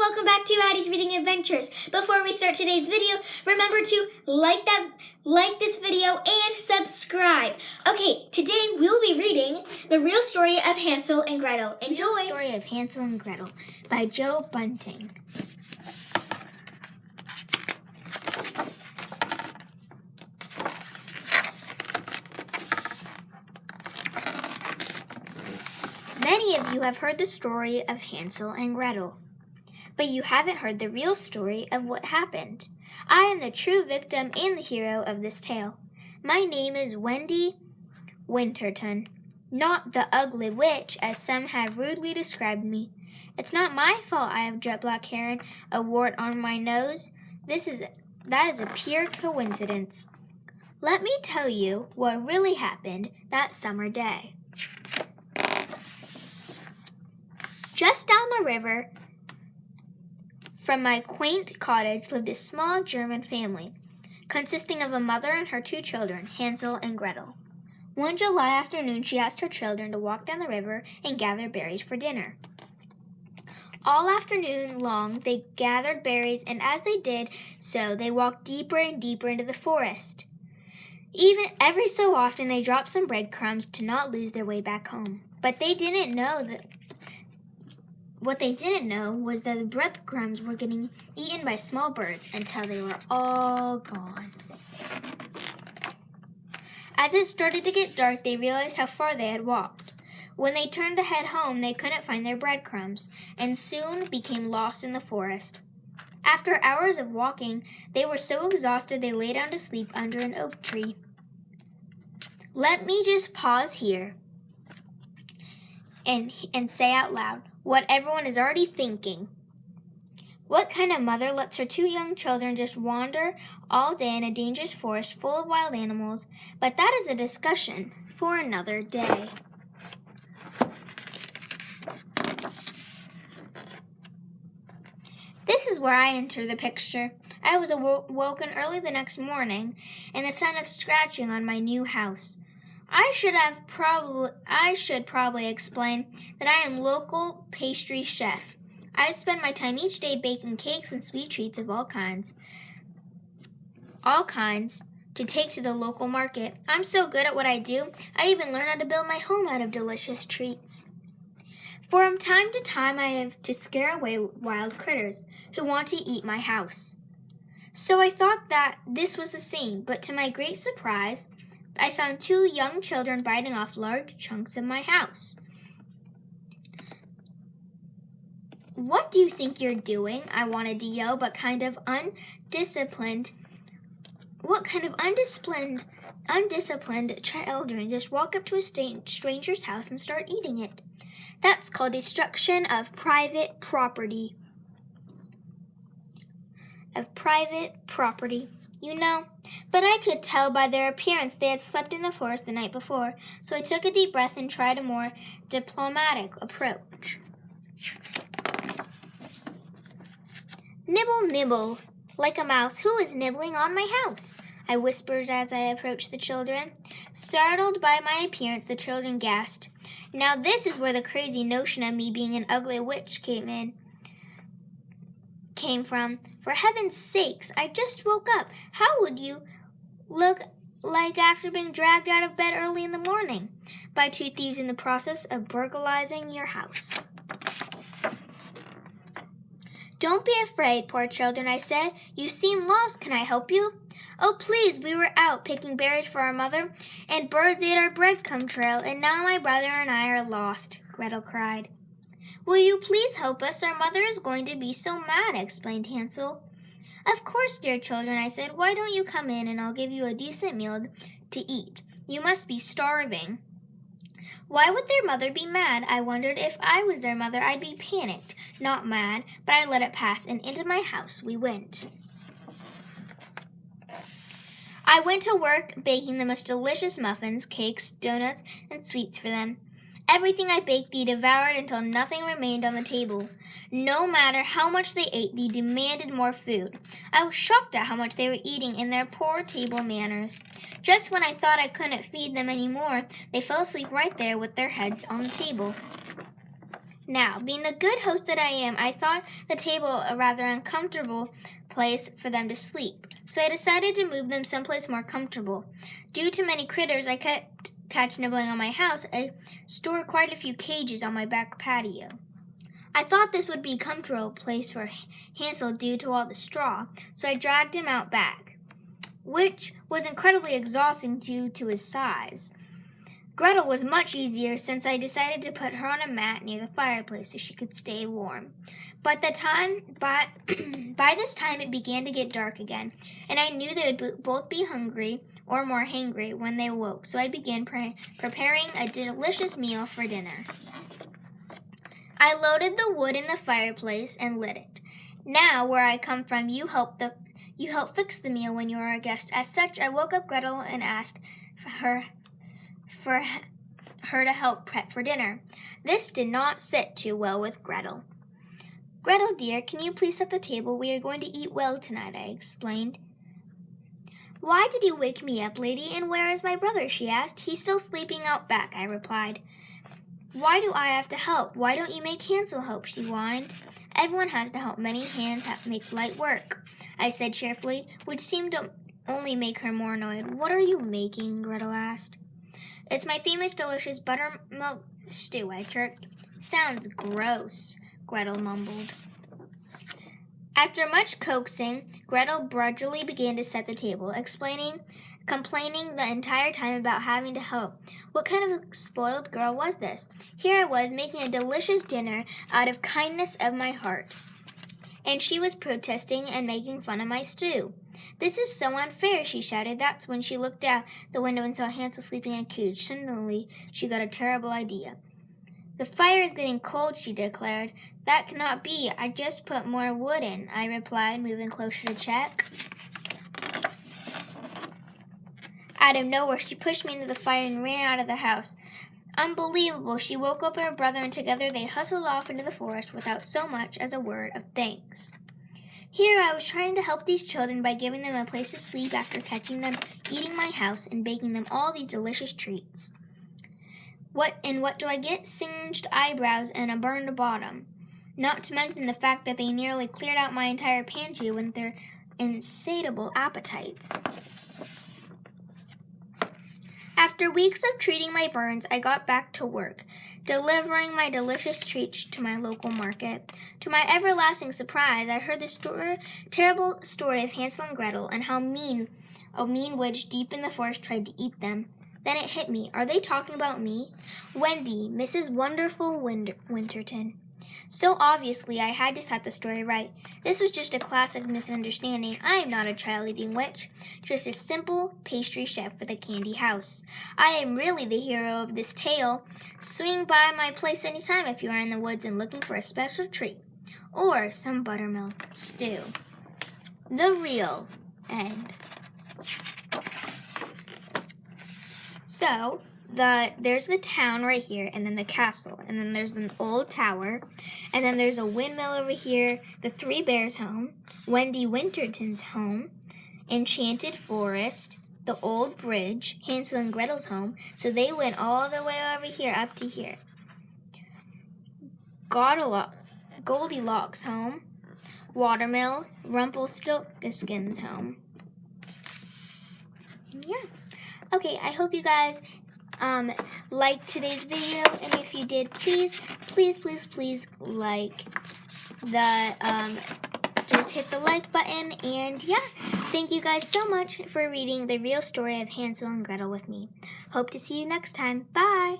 welcome back to Addie's Reading Adventures. Before we start today's video, remember to like this video and subscribe. Okay, today we'll be reading The Real Story of Hansel and Gretel. Enjoy! The Real Story of Hansel and Gretel by Joe Bunting. Many of you have heard the story of Hansel and Gretel, but you haven't heard the real story of what happened. I am the true victim and the hero of this tale. My name is Wendy Winterton, not the ugly witch as some have rudely described me. It's not my fault I have jet black hair and a wart on my nose. That is a pure coincidence. Let me tell you what really happened that summer day. Just down the river from my quaint cottage lived a small German family, consisting of a mother and her two children, Hansel and Gretel. One July afternoon, she asked her children to walk down the river and gather berries for dinner. All afternoon long, they gathered berries, and as they did so, they walked deeper and deeper into the forest. Even every so often, they dropped some breadcrumbs to not lose their way back home. But what they didn't know was that the breadcrumbs were getting eaten by small birds until they were all gone. As it started to get dark, they realized how far they had walked. When they turned to head home, they couldn't find their breadcrumbs and soon became lost in the forest. After hours of walking, they were so exhausted they lay down to sleep under an oak tree. Let me just pause here and say out loud what everyone is already thinking. What kind of mother lets her two young children just wander all day in a dangerous forest full of wild animals? But that is a discussion for another day. This is where I enter the picture. I was woken early the next morning in the sound of scratching on my new house. I should probably explain that I am local pastry chef. I spend my time each day baking cakes and sweet treats of all kinds to take to the local market. I'm so good at what I do, I even learn how to build my home out of delicious treats. From time to time, I have to scare away wild critters who want to eat my house. So I thought that this was the same, but to my great surprise, I found two young children biting off large chunks of my house. What do you think you're doing? I wanted to yell, but What kind of undisciplined children just walk up to a stranger's house and start eating it? That's called destruction of private property. You know, but I could tell by their appearance they had slept in the forest the night before, so I took a deep breath and tried a more diplomatic approach. Nibble, nibble, like a mouse. Who is nibbling on my house? I whispered as I approached the children. Startled by my appearance, the children gasped. Now this is where the crazy notion of me being an ugly witch came from. For heaven's sakes, I just woke up. How would you look like after being dragged out of bed early in the morning by two thieves in the process of burglarizing your house? Don't be afraid, poor children, I said. You seem lost. Can I help you? Oh, please, we were out picking berries for our mother, and birds ate our breadcrumb trail, and now my brother and I are lost, Gretel cried. Will you please help us? Our mother is going to be so mad, explained Hansel. Of course, dear children, I said. Why don't you come in and I'll give you a decent meal to eat? You must be starving. Why would their mother be mad? I wondered. If I was their mother, I'd be panicked, not mad, but I let it pass, and into my house we went. I went to work baking the most delicious muffins, cakes, donuts, and sweets for them. Everything I baked they devoured until nothing remained on the table. No matter how much they ate, they demanded more food. I was shocked at how much they were eating in their poor table manners. Just when I thought I couldn't feed them any more, they fell asleep right there with their heads on the table. Now, being the good host that I am, I thought the table a rather uncomfortable place for them to sleep, so I decided to move them someplace more comfortable. Due to many critters I kept catch nibbling on my house, I stored quite a few cages on my back patio. I thought this would be a comfortable place for Hansel due to all the straw, so I dragged him out back, which was incredibly exhausting due to his size. Gretel was much easier since I decided to put her on a mat near the fireplace so she could stay warm. But by this time it began to get dark again, and I knew they would both be hungry or more hangry when they woke, so I began preparing a delicious meal for dinner. I loaded the wood in the fireplace and lit it. Now, where I come from, you help fix the meal when you are a guest. As such, I woke up Gretel and asked for her to help prep for dinner. This did not sit too well with Gretel. Gretel, dear, can you please set the table? We are going to eat well tonight, I explained. Why did you wake me up, lady, and where is my brother? She asked. He's still sleeping out back, I replied. Why do I have to help? Why don't you make Hansel help? She whined. Everyone has to help. Many hands make light work, I said cheerfully, which seemed to only make her more annoyed. What are you making? Gretel asked. It's my famous delicious buttermilk stew, I chirped. Sounds gross, Gretel mumbled. After much coaxing, Gretel grudgingly began to set the table, complaining the entire time about having to help. What kind of a spoiled girl was this? Here I was making a delicious dinner out of kindness of my heart, and she was protesting and making fun of my stew. This is so unfair, she shouted. That's when she looked out the window and saw Hansel sleeping in a cage. Suddenly, she got a terrible idea. The fire is getting cold, she declared. That cannot be. I just put more wood in, I replied, moving closer to check. Out of nowhere, she pushed me into the fire and ran out of the house. Unbelievable. She woke up her brother, and together they hustled off into the forest without so much as a word of thanks. Here I was trying to help these children by giving them a place to sleep after catching them eating my house and baking them all these delicious treats. What do I get? Singed eyebrows and a burned bottom. Not to mention the fact that they nearly cleared out my entire pantry with their insatiable appetites. After weeks of treating my burns, I got back to work, delivering my delicious treats to my local market. To my everlasting surprise, I heard the terrible story of Hansel and Gretel and how a mean witch deep in the forest tried to eat them. Then it hit me. Are they talking about me? Wendy, Mrs. Wonderful Winterton. So obviously, I had to set the story right. This was just a classic misunderstanding. I am not a child-eating witch, just a simple pastry chef with a candy house. I am really the hero of this tale. Swing by my place anytime if you are in the woods and looking for a special treat, or some buttermilk stew. The real end. So, there's the town right here, and then the castle, and then there's an old tower, and then there's a windmill over here, the Three Bears' home, Wendy Winterton's home, Enchanted Forest, the old bridge, Hansel and Gretel's home, so they went all the way over here up to here. Goldilocks' home, Watermill, Rumpelstiltskin's home. Yeah. Okay, I hope you guys liked today's video, and if you did, please like just hit the like button, and yeah, thank you guys so much for reading the real story of Hansel and Gretel with me. Hope to see you next time. Bye!